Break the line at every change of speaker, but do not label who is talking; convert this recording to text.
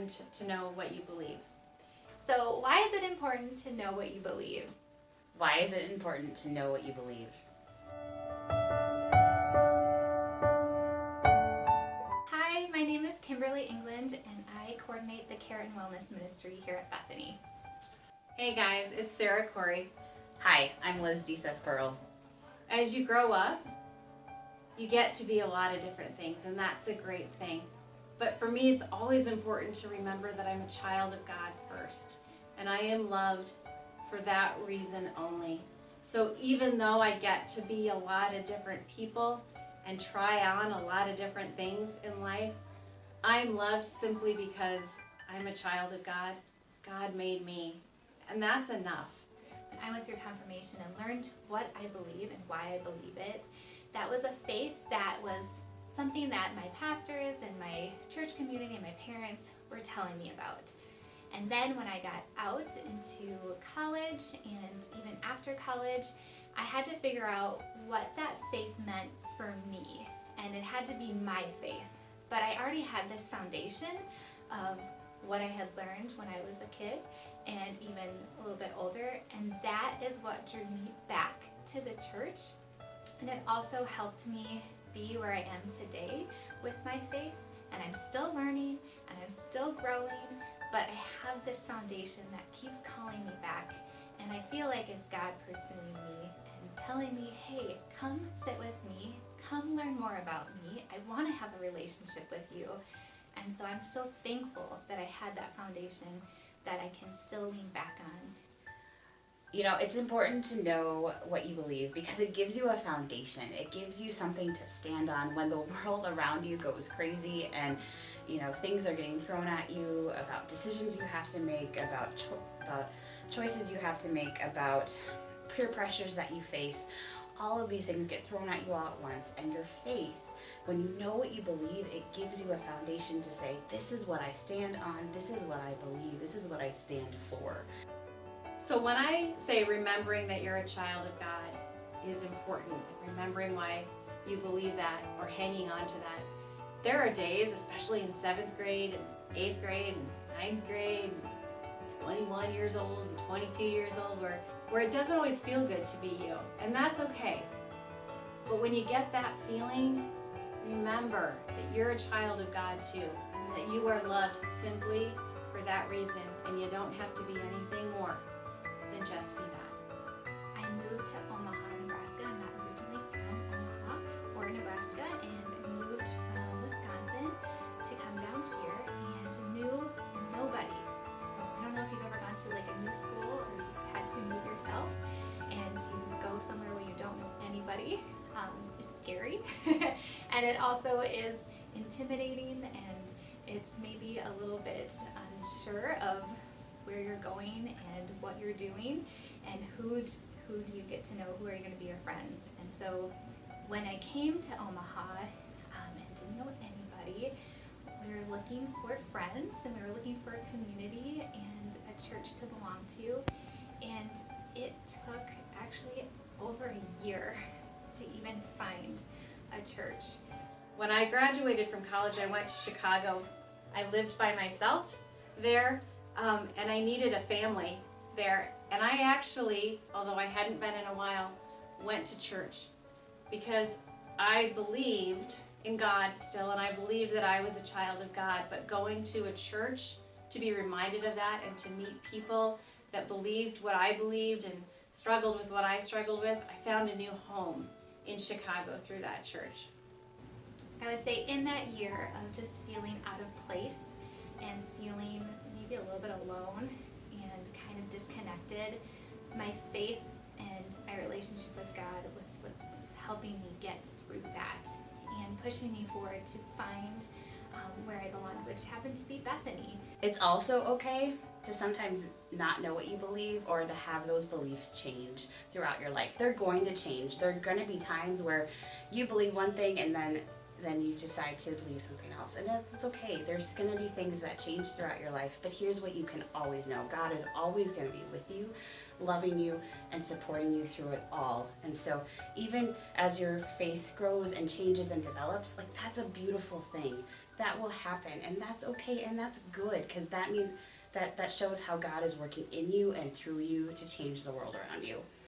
important to know what you believe?
So why is it important to know what you believe?
Why is it important to know what you believe?
Hi, my name is Kimberly England, and I coordinate the Care and Wellness Ministry here at Bethany.
Hey guys, it's Sarah Corey.
Hi, I'm Liz D. Seth Pearl.
As you grow up, you get to be a lot of different things, and that's a great thing. But for me, it's always important to remember that I'm a child of God first, and I am loved for that reason only. So even though I get to be a lot of different people and try on a lot of different things in life, I'm loved simply because I'm a child of God. God made me, and that's enough.
When I went through confirmation and learned what I believe and why I believe it, that was a faith that was something that my pastors and my church community and my parents were telling me about. And then when I got out into college and even after college, I had to figure out what that faith meant for me. And it had to be my faith. But I already had this foundation of what I had learned when I was a kid and even a little bit older. And that is what drew me back to the church. And it also helped me be where I am today with my faith. And I'm still learning and I'm still growing, but I have this foundation that keeps calling me back. And I feel like it's God pursuing me and telling me, hey, come sit with me, come learn more about me. I want to have a relationship with you. And so I'm so thankful that I had that foundation that I can still lean back on.
You know, it's important to know what you believe because it gives you a foundation. It gives you something to stand on when the world around you goes crazy and, you know, things are getting thrown at you about decisions you have to make, about choices you have to make, about peer pressures that you face. All of these things get thrown at you all at once, and your faith, when you know what you believe, it gives you a foundation to say, this is what I stand on, this is what I believe, this is what I stand for.
So when I say remembering that you're a child of God is important, and remembering why you believe that or hanging on to that, there are days, especially in 7th grade and 8th grade and 9th grade and 21 years old and 22 years old where it doesn't always feel good to be you, and that's okay. But when you get that feeling, remember that you're a child of God too, and that you are loved simply for that reason, and you don't have to be anything more than just be that.
I moved to Omaha, Nebraska. I'm not originally from Omaha or Nebraska, and moved from Wisconsin to come down here and knew nobody. So I don't know if you've ever gone to like a new school or you've had to move yourself and you go somewhere where you don't know anybody. It's scary and it also is intimidating, and it's maybe a little bit unsure of where you're going and what you're doing and who do you get to know, who are you going to be your friends. And so when I came to Omaha and didn't know anybody, we were looking for friends and we were looking for a community and a church to belong to, and it took actually over a year to even find a church.
When I graduated from college, I went to Chicago. I lived by myself there, and I needed a family there. And I actually, although I hadn't been in a while, went to church because I believed in God still, and I believed that I was a child of God. But going to a church to be reminded of that and to meet people that believed what I believed and struggled with what I struggled with, I found a new home in Chicago through that church.
I would say in that year of just feeling out of place and feeling maybe a little bit alone and kind of disconnected, my faith and my relationship with God was what was helping me get through that and pushing me forward to find where I belonged, which happened to be Bethany.
It's also okay to sometimes not know what you believe or to have those beliefs change throughout your life. They're going to change. There are going to be times where you believe one thing and then then you decide to believe something else. And it's okay. There's going to be things that change throughout your life, but here's what you can always know. God is always going to be with you, loving you and supporting you through it all. And so even as your faith grows and changes and develops, like that's a beautiful thing. That will happen, and that's okay, and that's good, because that means that shows how God is working in you and through you to change the world around you.